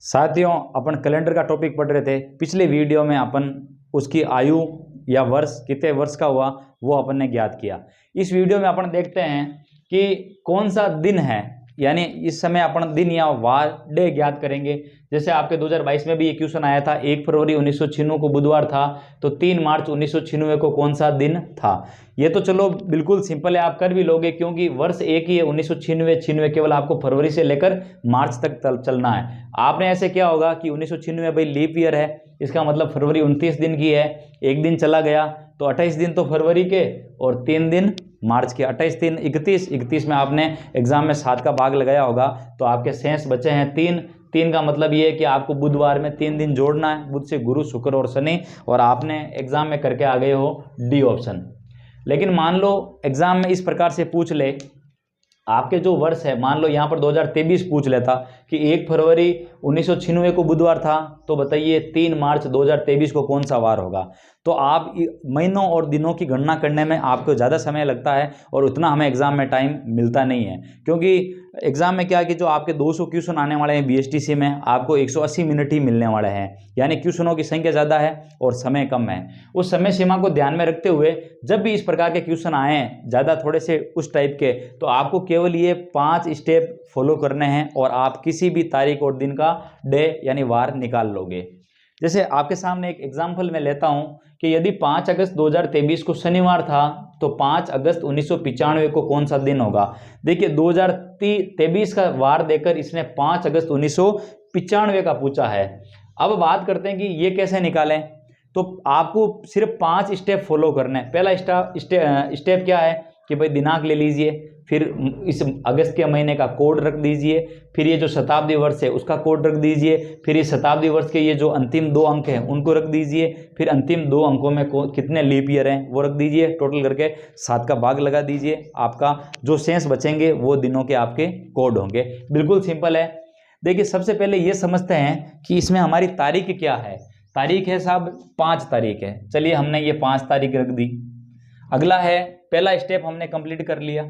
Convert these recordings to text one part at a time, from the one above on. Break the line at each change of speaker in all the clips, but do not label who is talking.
साथियों, अपन कैलेंडर का टॉपिक पढ़ रहे थे। पिछले वीडियो में अपन उसकी आयु या वर्ष कितने वर्ष का हुआ वो अपन ने ज्ञात किया। इस वीडियो में अपन देखते हैं कि कौन सा दिन है, यानी इस समय अपन दिन या वार डे ज्ञात करेंगे। जैसे आपके 2022 में भी ये क्वेश्चन आया था, 1 फरवरी 1996 को बुधवार था, तो 3 मार्च 1996 को कौन सा दिन था। ये तो चलो बिल्कुल सिंपल है, आप कर भी लोगे क्योंकि वर्ष एक ही है 1996 केवल आपको फरवरी से लेकर मार्च तक चलना है। आपने ऐसे क्या होगा कि 1996 भाई लीप ईयर है, इसका मतलब फरवरी 29 दिन की है, एक दिन चला गया तो 28 दिन तो फरवरी के और 3 दिन मार्च के, 28 3 31 में आपने एग्जाम में 7 का भाग लगाया होगा तो आपके शेष बचे हैं 3 का मतलब ये है कि आपको बुधवार में 3 दिन जोड़ना है, बुध से गुरु शुक्र और शनि, और आपने एग्जाम में करके आ गए हो डी ऑप्शन। लेकिन मान लो एग्जाम में इस प्रकार से पूछ ले, आपके जो वर्ष है, मान लो यहाँ पर 2023 पूछ लेता कि 1 फरवरी 1996 को बुधवार था, तो बताइए 3 मार्च 2023 को कौन सा वार होगा। तो आप महीनों और दिनों की गणना करने में आपको ज़्यादा समय लगता है और उतना हमें एग्जाम में टाइम मिलता नहीं है, क्योंकि एग्जाम में क्या है कि जो आपके 200 क्वेश्चन आने वाले हैं बीएसटीसी में, आपको 180 मिनट ही मिलने वाले हैं, यानी क्वेश्चनों की संख्या ज़्यादा है और समय कम है। उस समय सीमा को ध्यान में रखते हुए जब भी इस प्रकार के क्वेश्चन आए हैं ज़्यादा थोड़े से उस टाइप के, तो आपको केवल ये 5 स्टेप फॉलो करने हैं और आप किसी भी तारीख और दिन का डे यानी वार निकाल लोगे। जैसे आपके सामने एक एग्जाम्पल मैं लेता हूं कि यदि 5 अगस्त 2023 को शनिवार था तो 5 अगस्त 1995 को कौन सा दिन होगा। देखिए 2023 का वार देकर इसने 5 अगस्त 1995 का पूछा है। अब बात करते हैं कि ये कैसे निकालें। तो आपको सिर्फ 5 स्टेप फॉलो करने हैं। पहला स्टेप क्या है कि भाई दिनांक ले लीजिए, फिर इस अगस्त के महीने का कोड रख दीजिए, फिर ये जो शताब्दी वर्ष है उसका कोड रख दीजिए, फिर इस शताब्दी वर्ष के ये जो अंतिम 2 अंक हैं उनको रख दीजिए, फिर अंतिम 2 अंकों में कितने लीप ईयर हैं वो रख दीजिए, टोटल करके 7 का भाग लगा दीजिए। आपका जो शेष बचेंगे वो दिनों के आपके कोड होंगे। बिल्कुल सिंपल है। देखिए सबसे पहले ये समझते हैं कि इसमें हमारी तारीख क्या है। तारीख है साहब 5 तारीख है, चलिए हमने ये 5 तारीख रख दी। अगला है, पहला स्टेप हमने कंप्लीट कर लिया।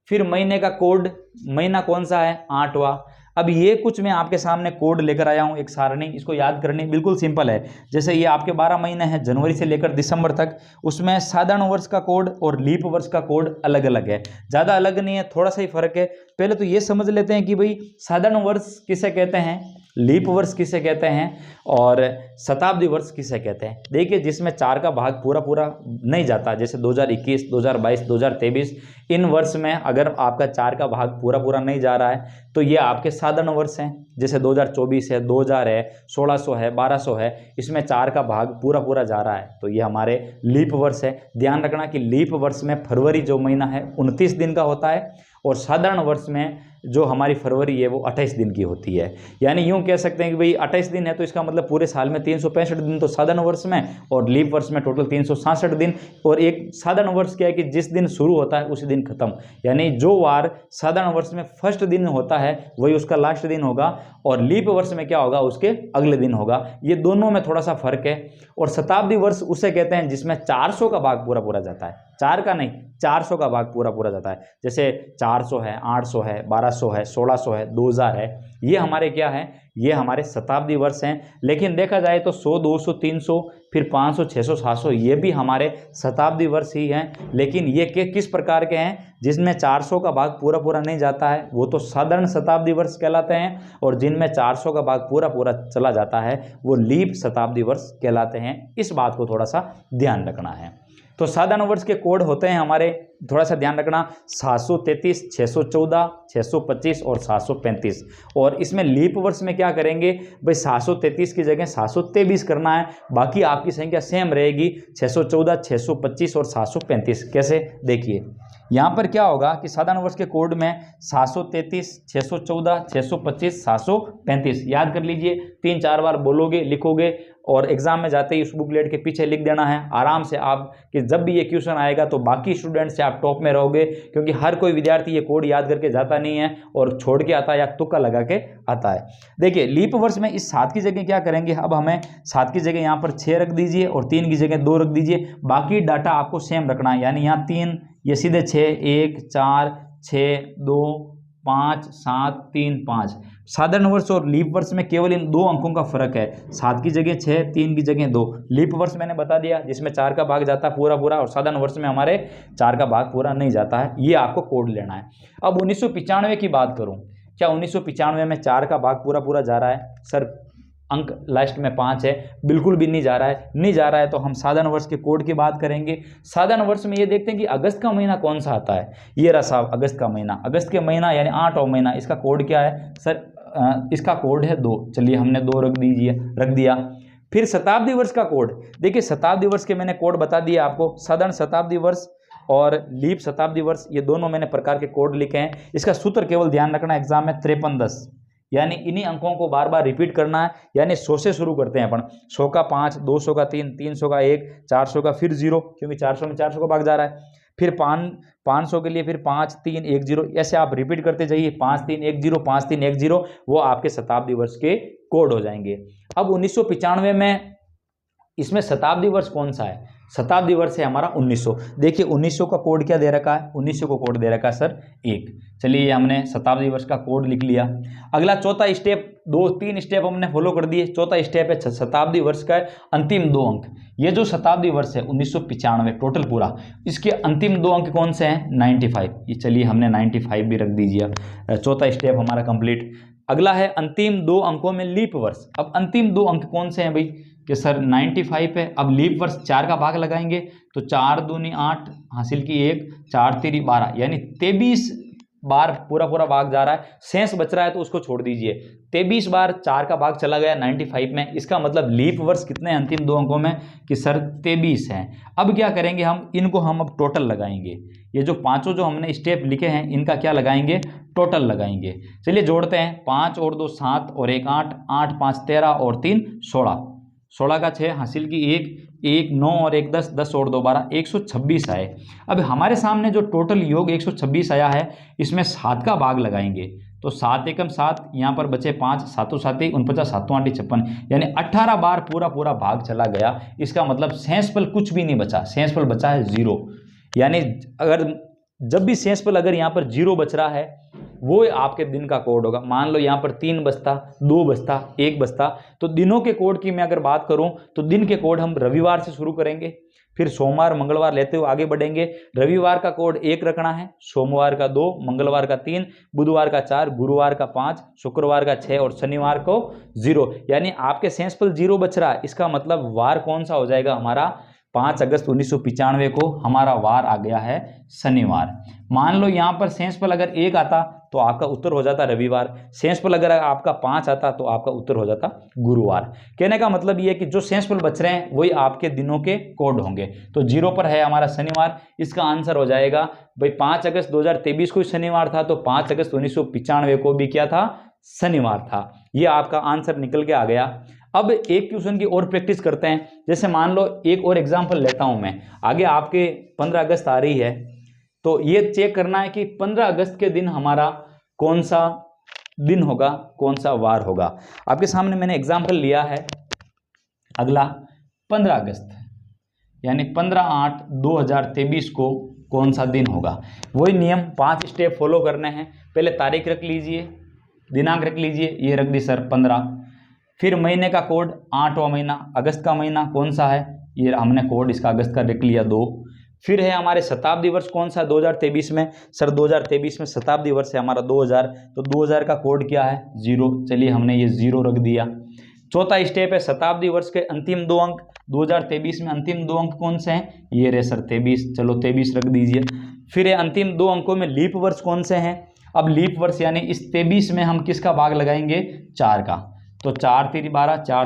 फिर महीने का कोड, महीना कौन सा है 8वां। अब ये कुछ मैं आपके सामने कोड लेकर आया हूँ, एक सारणी, इसको याद करनी बिल्कुल सिंपल है। जैसे ये आपके 12 महीने हैं जनवरी से लेकर दिसंबर तक, उसमें साधारण वर्ष का कोड और लीप वर्ष का कोड अलग अलग है, ज़्यादा अलग नहीं है, थोड़ा सा ही फर्क है। पहले तो ये समझ लेते हैं कि भाई साधारण वर्ष किसे कहते हैं, लीप वर्ष किसे कहते हैं और शताब्दी वर्ष किसे कहते हैं। देखिए जिसमें 4 का भाग पूरा नहीं जाता, जैसे 2021, 2022, 2023, इन वर्ष में अगर आपका 4 का भाग पूरा नहीं जा रहा है तो ये आपके साधारण वर्ष हैं। जैसे 2024 है, 2000 है, 1600 है, 1200 है, इसमें 4 का भाग पूरा जा रहा है तो ये हमारे लीप वर्ष है। ध्यान रखना कि लीप वर्ष में फरवरी जो महीना है 29 दिन का होता है और साधारण वर्ष में जो हमारी फरवरी है वो 28 दिन की होती है। यानी यूँ कह सकते हैं कि भाई 28 दिन है तो इसका मतलब पूरे साल में 365 दिन तो साधारण वर्ष में और लीप वर्ष में टोटल 366 दिन। और एक साधारण वर्ष क्या है कि जिस दिन शुरू होता है उसी दिन खत्म, यानी जो वार साधारण वर्ष में फर्स्ट दिन होता है वही उसका लास्ट दिन होगा और लीप वर्ष में क्या होगा उसके अगले दिन होगा। ये दोनों में थोड़ा सा फर्क है। और शताब्दी वर्ष उसे कहते हैं जिसमें 400 का भाग पूरा जाता है, 4 का नहीं 400 का भाग पूरा जाता है। जैसे 400 है, 800 है, 1200 है, 1600 है, 2000 है, ये हमारे क्या है, ये हमारे शताब्दी वर्ष हैं। लेकिन देखा जाए तो 100, 200, 300, फिर 500, 600, 700 ये भी हमारे शताब्दी वर्ष ही हैं। लेकिन ये किस प्रकार के हैं, जिसमें 400 का भाग पूरा नहीं जाता है वो तो साधारण शताब्दी वर्ष कहलाते हैं, और जिनमें 400 का भाग पूरा चला जाता है वो लीप शताब्दी वर्ष कहलाते हैं। इस बात को थोड़ा सा ध्यान रखना है। तो साधारण वर्ष के कोड होते हैं हमारे, थोड़ा सा ध्यान रखना, 733, 614, 625 और 735। और इसमें लीप वर्ष में क्या करेंगे भाई, 733 की जगह 723 करना है, बाकी आपकी संख्या सेम रहेगी 614, 625 और 735। कैसे, देखिए यहाँ पर क्या होगा कि साधारण वर्ष के कोड में 733, 614, 625, 735 याद कर लीजिए, 3-4 बार बोलोगे, लिखोगे और एग्जाम में जाते ही उस बुकलेट के पीछे लिख देना है आराम से आप, कि जब भी ये क्वेश्चन आएगा तो बाकी स्टूडेंट से आप टॉप में रहोगे, क्योंकि हर कोई विद्यार्थी ये कोड याद करके जाता नहीं है और छोड़ के आता है या तुक्का लगा के आता है। देखिए लीप वर्ष में इस 7 की जगह क्या करेंगे, अब हमें 7 की जगह यहाँ पर 6 रख दीजिए और 3 की जगह 2 रख दीजिए, बाकी डाटा आपको सेम रखना है। यानी यहाँ 3, ये सीधे 6, 1, 4, 6, 2, 5 7 3 5। साधारण वर्ष और लीप वर्ष में केवल इन 2 अंकों का फर्क है, 7 की जगह 6, 3 की जगह 2। लीप वर्ष मैंने बता दिया जिसमें 4 का भाग जाता है पूरा पूरा, और साधारण वर्ष में हमारे 4 का भाग पूरा नहीं जाता है। ये आपको कोड लेना है। अब 1995 की बात करूं, क्या 1995 में 4 का भाग पूरा पूरा जा रहा है? सर अंक लास्ट में 5 है, बिल्कुल भी नहीं जा रहा है। नहीं जा रहा है तो हम साधारण वर्ष के कोड की बात करेंगे। साधारण वर्ष में ये देखते हैं कि अगस्त का महीना कौन सा आता है। ये रहा साहब अगस्त का महीना। अगस्त के महीना यानी 8वां महीना, इसका कोड क्या है सर? इसका कोड है 2। चलिए हमने 2 रख दिया। फिर शताब्दी वर्ष का कोड देखिए, शताब्दी वर्ष के मैंने कोड बता दिए आपको। साधारण शताब्दी वर्ष और लीप शताब्दी वर्ष, ये दोनों मैंने प्रकार के कोड लिखे हैं। इसका सूत्र केवल ध्यान रखना एग्जाम में 5310, यानी इन्हीं अंकों को बार बार रिपीट करना है। यानी 100 से शुरू करते हैं अपन, 100 का 5, 200 का 3, 300 का 1, 400 का फिर 0, क्योंकि 400 में 400 का भाग जा रहा है। फिर 500 के लिए फिर 5 3 1 0, ऐसे आप रिपीट करते जाइए। 5 3 1 0, 5 3 1 0, वो आपके शताब्दी वर्ष के कोड हो जाएंगे। अब 1995 में इसमें शताब्दी वर्ष कौन सा है? शताब्दी वर्ष है हमारा 1900। देखिए 1900 का कोड क्या दे रखा है? 1900 को कोड दे रखा है सर 1। चलिए हमने शताब्दी वर्ष का कोड लिख लिया। अगला चौथा स्टेप, 2-3 स्टेप हमने फॉलो कर दिए। चौथा स्टेप है शताब्दी वर्ष का अंतिम 2 अंक। ये जो शताब्दी वर्ष है 1995 टोटल पूरा, इसके अंतिम 2 अंक कौन से हैं? 95। ये चलिए हमने 95 भी रख दीजिए। चौथा स्टेप हमारा कंप्लीट। अगला है अंतिम 2 अंकों में लीप वर्ष। अब अंतिम 2 अंक कौन से हैं भाई? कि सर 95 है। अब लीप वर्ष 4 का भाग लगाएंगे तो 4 दूनी 8, हासिल की 1, 4 3 12, यानी 23 बार पूरा पूरा भाग जा रहा है। शेष बच रहा है तो उसको छोड़ दीजिए। 23 बार 4 का भाग चला गया 95 में। इसका मतलब लीप वर्ष कितने हैं अंतिम 2 अंकों में? कि सर 23 हैं। अब क्या करेंगे हम? इनको हम अब टोटल लगाएंगे। ये जो पांचों जो हमने स्टेप लिखे हैं इनका क्या लगाएंगे? टोटल लगाएंगे। चलिए जोड़ते हैं। 5 और 2 7 और 1 8, 8 5 13 और 3 16, 16 का 6, हासिल की 1 9 और 1 10, 10 और 2 12, 126 आए। अब हमारे सामने जो टोटल योग 126 आया है, इसमें 7 का भाग लगाएंगे तो 7 एकम 7, यहाँ पर बचे 5, 7 7 49, 7 8 56, यानी 18 बार पूरा पूरा भाग चला गया। इसका मतलब शेषफल कुछ भी नहीं बचा, शेषफल बचा है 0। यानी अगर जब भी शेषफल अगर यहाँ पर 0 बच रहा है वो आपके दिन का कोड होगा। मान लो यहाँ पर 3 बचता, 2 बचता, 1 बचता, तो दिनों के कोड की मैं अगर बात करूं तो दिन के कोड हम रविवार से शुरू करेंगे, फिर सोमवार मंगलवार लेते हुए आगे बढ़ेंगे। रविवार का कोड 1 रखना है, सोमवार का 2, मंगलवार का 3, बुधवार का 4, गुरुवार का 5, शुक्रवार का 6 और शनिवार को 0। यानी आपके शेषफल 0 बच रहा है। इसका मतलब वार कौन सा हो जाएगा हमारा? 5 अगस्त 1995 को हमारा वार आ गया है शनिवार। मान लो यहाँ पर शेषफल अगर 1 आता तो आपका उत्तर हो जाता रविवार। शेषफल अगर आपका 5 आता तो आपका उत्तर हो जाता गुरुवार। कहने का मतलब ये है कि जो शेषफल बच रहे हैं वही आपके दिनों के कोड होंगे। तो 0 पर है हमारा शनिवार। इसका आंसर हो जाएगा भाई 5 अगस्त 2023 को शनिवार था, तो 5 अगस्त 1995 को भी क्या था? शनिवार था। ये आपका आंसर निकल के आ गया। अब एक क्वेश्चन की और प्रैक्टिस करते हैं। जैसे मान लो एक और एग्जांपल लेता हूं मैं। आगे आपके 15 अगस्त आ रही है, तो ये चेक करना है कि 15 अगस्त के दिन हमारा कौन सा दिन होगा, कौन सा वार होगा। आपके सामने मैंने एग्जांपल लिया है। अगला 15 अगस्त यानी 15/8/2023 को कौन सा दिन होगा। वही नियम 5 स्टेप फॉलो करने हैं। पहले तारीख रख लीजिए, दिनांक रख लीजिए, ये रख दी सर 15। फिर महीने का कोड 8वां महीना, अगस्त का महीना कौन सा है? ये हमने कोड इसका अगस्त का रख लिया 2। फिर है हमारे शताब्दी वर्ष कौन सा? 2023 में। सर 2023 में शताब्दी वर्ष है हमारा 2000, तो 2000 का कोड क्या है? 0। चलिए हमने ये 0 रख दिया। चौथा स्टेप है शताब्दी वर्ष के अंतिम 2 अंक। 2023 में अंतिम 2 अंक कौन से हैं? ये रहे सर 23। चलो 23 रख दीजिए। फिर है अंतिम 2 अंकों में लीप वर्ष कौन से हैं? अब लीप वर्ष यानी इस 23 में हम किसका भाग लगाएंगे? 4 का। तो 4 3 12, 4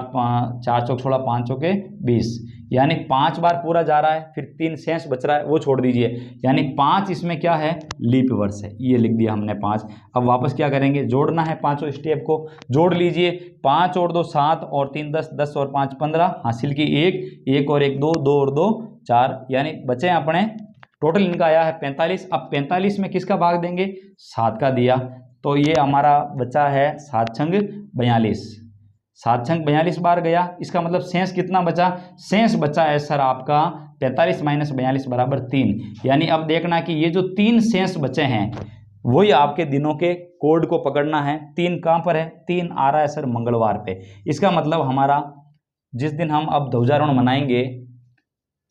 चौक 16, 5 चौके 20, यानी 5 बार पूरा जा रहा है। फिर 3 शेष बच रहा है, वो छोड़ दीजिए। यानी 5 इसमें क्या है? लीप वर्ष है। ये लिख दिया हमने 5। अब वापस क्या करेंगे? जोड़ना है पांचों स्टेप को। जोड़ लीजिए। 5 और 2 7 और 3 10, 10 और 5 15, हासिल की 1 और 1 2, 2 और 2 4, यानी बचे अपने टोटल इनका आया है 45। अब 45 में किसका भाग देंगे? 7 का दिया, तो ये हमारा बचा है 7 छंग 42। 7 छंग 42 बार गया। इसका मतलब शेष कितना बचा? शेष बचा है सर आपका 45 - 42 बराबर 3। यानी अब देखना कि ये जो 3 शेष बचे हैं वही आपके दिनों के कोड को पकड़ना है। 3 कहाँ पर है? 3 आ रहा है सर मंगलवार पे। इसका मतलब हमारा जिस दिन हम अब ध्वजारोहण मनाएंगे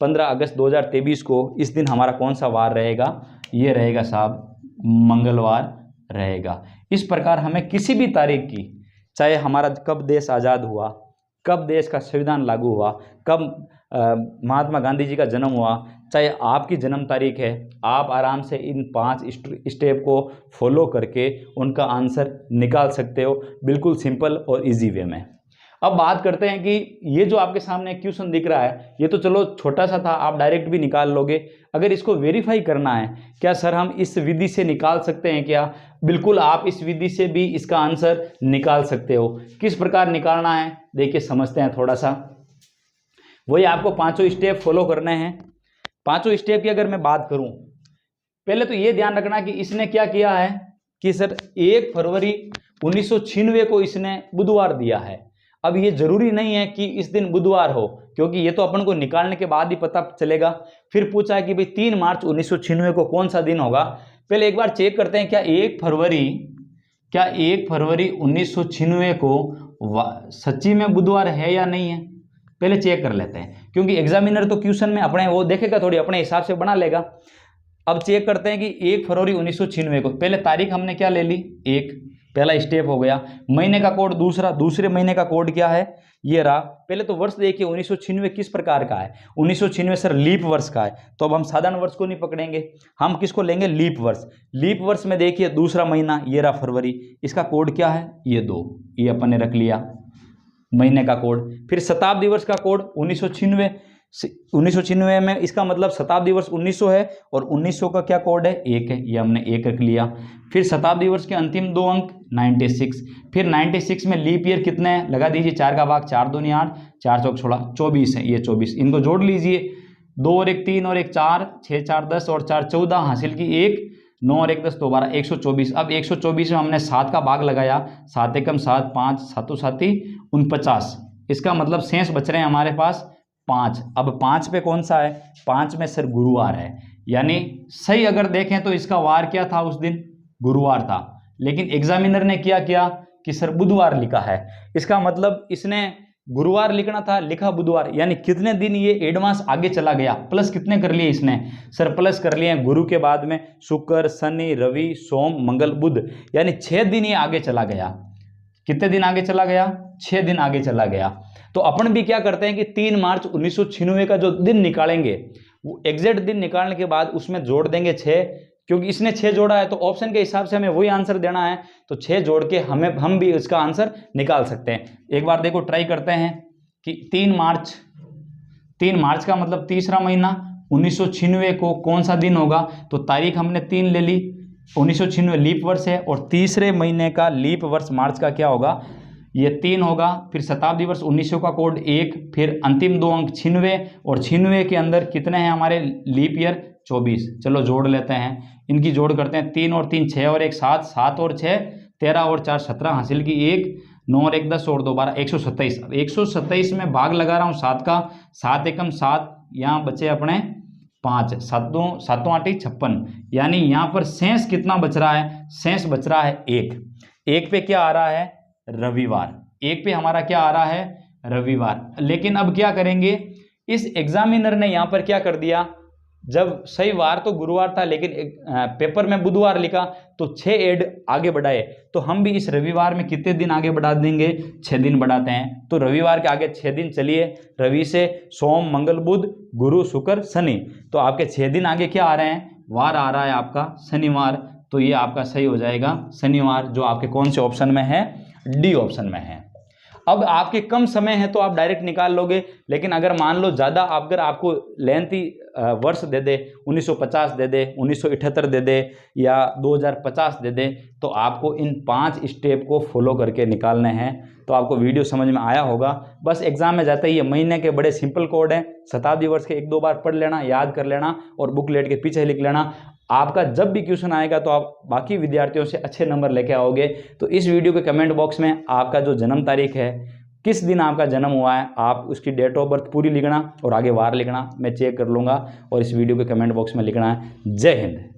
15 अगस्त 2023 को, इस दिन हमारा कौन सा वार रहेगा? ये रहेगा साहब मंगलवार रहेगा। इस प्रकार हमें किसी भी तारीख की, चाहे हमारा कब देश आज़ाद हुआ, कब देश का संविधान लागू हुआ, कब महात्मा गांधी जी का जन्म हुआ, चाहे आपकी जन्म तारीख है, आप आराम से इन 5 स्टेप को फॉलो करके उनका आंसर निकाल सकते हो, बिल्कुल सिंपल और इजी वे में। अब बात करते हैं कि ये जो आपके सामने क्वेश्चन दिख रहा है, ये तो चलो छोटा सा था, आप डायरेक्ट भी निकाल लोगे। अगर इसको वेरीफाई करना है, क्या सर हम इस विधि से निकाल सकते हैं क्या? बिल्कुल, आप इस विधि से भी इसका आंसर निकाल सकते हो। किस प्रकार निकालना है देखिए, समझते हैं थोड़ा सा। वही आपको 5 स्टेप फॉलो करने हैं। 5 स्टेप की अगर मैं बात करूं, पहले तो ये ध्यान रखना कि इसने क्या किया है कि सर 1 फरवरी 1996 को इसने बुधवार दिया है। अब ये जरूरी नहीं है कि इस दिन बुधवार हो, क्योंकि ये तो अपन को निकालने के बाद ही पता चलेगा। फिर पूछा है कि भाई 3 मार्च 1996 को कौन सा दिन होगा। पहले एक बार चेक करते हैं, क्या 1 फरवरी 1996 को सच्ची में बुधवार है या नहीं है, पहले चेक कर लेते हैं। क्योंकि एग्जामिनर तो क्वेश्चन में अपने वो देखेगा, थोड़ी अपने हिसाब से बना लेगा। अब चेक करते हैं कि 1 फरवरी 1996 को, पहले तारीख हमने क्या ले ली? 1, पहला स्टेप हो गया। महीने का कोड दूसरे महीने का कोड क्या है? ये रहा। पहले तो वर्ष देखिए 1996 किस प्रकार का है? 1996 सर लीप वर्ष का है। तो अब हम साधारण वर्ष को नहीं पकड़ेंगे, हम किसको लेंगे? लीप वर्ष। लीप वर्ष में देखिए दूसरा महीना ये रहा फरवरी, इसका कोड क्या है? ये 2, ये अपन ने रख लिया महीने का कोड। फिर शताब्दी वर्ष का कोड 1996 में, इसका मतलब शताब्दी वर्ष 1900 है और 1900 का क्या कोड है? 1 है, ये हमने 1 रख लिया। फिर शताब्दी वर्ष के अंतिम 2 अंक 96। फिर 96 में लीप ईयर कितने हैं? लगा दीजिए 4 का भाग 4 दूनी 8, 4 चौक 16, 24 है, ये 24। इनको जोड़ लीजिए, 2 और 1 3 और 1 4, 6 4 10 और 4 14, हासिल की 1, 9 और 1 10, दोबारा 124। अब 124 में हमने 7 का भाग लगाया, 7 एकम 7, 5 7 7 49। इसका मतलब शेष बच रहे हैं हमारे पास 5। अब 5 पे कौन सा है? 5 में सर गुरुवार है। यानी सही अगर देखें तो इसका वार क्या था? उस दिन गुरुवार था, लेकिन एग्जामिनर ने क्या किया कि सर बुधवार लिखा है। इसका मतलब इसने गुरुवार लिखना था, लिखा बुधवार। यानी कितने दिन ये एडवांस आगे चला गया? प्लस कितने कर लिए इसने? सर प्लस कर लिए गुरु के बाद में शुक्र, शनि, रवि, सोम, मंगल, बुध, यानी 6 दिन ये आगे चला गया। कितने दिन आगे चला गया? 6 दिन आगे चला गया। तो अपन भी क्या करते हैं कि 3 मार्च 1996 का जो दिन निकालेंगे, वो एग्जैक्ट दिन निकालने के बाद उसमें जोड़ देंगे 6, क्योंकि इसने 6 जोड़ा है तो ऑप्शन के हिसाब से हमें वही आंसर देना है। तो 6 जोड़ के हम भी इसका आंसर निकाल सकते हैं। एक बार देखो ट्राई करते हैं कि 3 मार्च का मतलब तीसरा महीना 1996 को कौन सा दिन होगा? तो तारीख हमने 3 ले ली, 1996 लीप वर्ष है और तीसरे महीने का लीप वर्ष मार्च का क्या होगा? ये 3 होगा। फिर शताब्दी वर्ष 1900 का कोड 1, फिर अंतिम 2 अंक 96 और 96 के अंदर कितने हैं हमारे लीप ईयर? 24। चलो जोड़ लेते हैं, इनकी जोड़ करते हैं। 3 और 3 6 और 1 7, 7 और 6 13 और 4 17, हासिल की 1, 9 और 1 10 और 2 12, 127। अब 127 में भाग लगा रहा हूँ 7 का, 7 एकम 7, यहाँ बचे अपने 5, 7 8 56। यानी यहाँ पर शेष कितना बच रहा है? शेष बच रहा है 1 पे क्या आ रहा है? रविवार। 1 पे हमारा क्या आ रहा है? रविवार। लेकिन अब क्या करेंगे, इस एग्जामिनर ने यहाँ पर क्या कर दिया, जब सही वार तो गुरुवार था लेकिन पेपर में बुधवार लिखा, तो 6 ऐड आगे बढ़ाए। तो हम भी इस रविवार में कितने दिन आगे बढ़ा देंगे? 6 दिन बढ़ाते हैं। तो रविवार के आगे 6 दिन चलिए, रवि से सोम, मंगल, बुध, गुरु, शुक्र, शनि। तो आपके 6 दिन आगे क्या आ रहे हैं? वार आ रहा है आपका शनिवार। तो ये आपका सही हो जाएगा शनिवार, जो आपके कौन से ऑप्शन में है? डी ऑप्शन में है। अब आपके कम समय है तो आप डायरेक्ट निकाल लोगे, लेकिन अगर मान लो ज़्यादा, अगर आपको लेंथी वर्ष दे दे, 1950 दे दे, 1978 दे दे या 2050 दे दे, तो आपको इन 5 स्टेप को फॉलो करके निकालने हैं। तो आपको वीडियो समझ में आया होगा। बस एग्जाम में जाते ही ये महीने के बड़े सिंपल कोड हैं, शताब्दी वर्ष के 1-2 बार पढ़ लेना, याद कर लेना और बुकलेट के पीछे लिख लेना। आपका जब भी क्वेश्चन आएगा तो आप बाकी विद्यार्थियों से अच्छे नंबर लेके आओगे। तो इस वीडियो के कमेंट बॉक्स में आपका जो जन्म तारीख है, किस दिन आपका जन्म हुआ है, आप उसकी डेट ऑफ बर्थ पूरी लिखना और आगे वार लिखना। मैं चेक कर लूँगा और इस वीडियो के कमेंट बॉक्स में लिखना है। जय हिंद।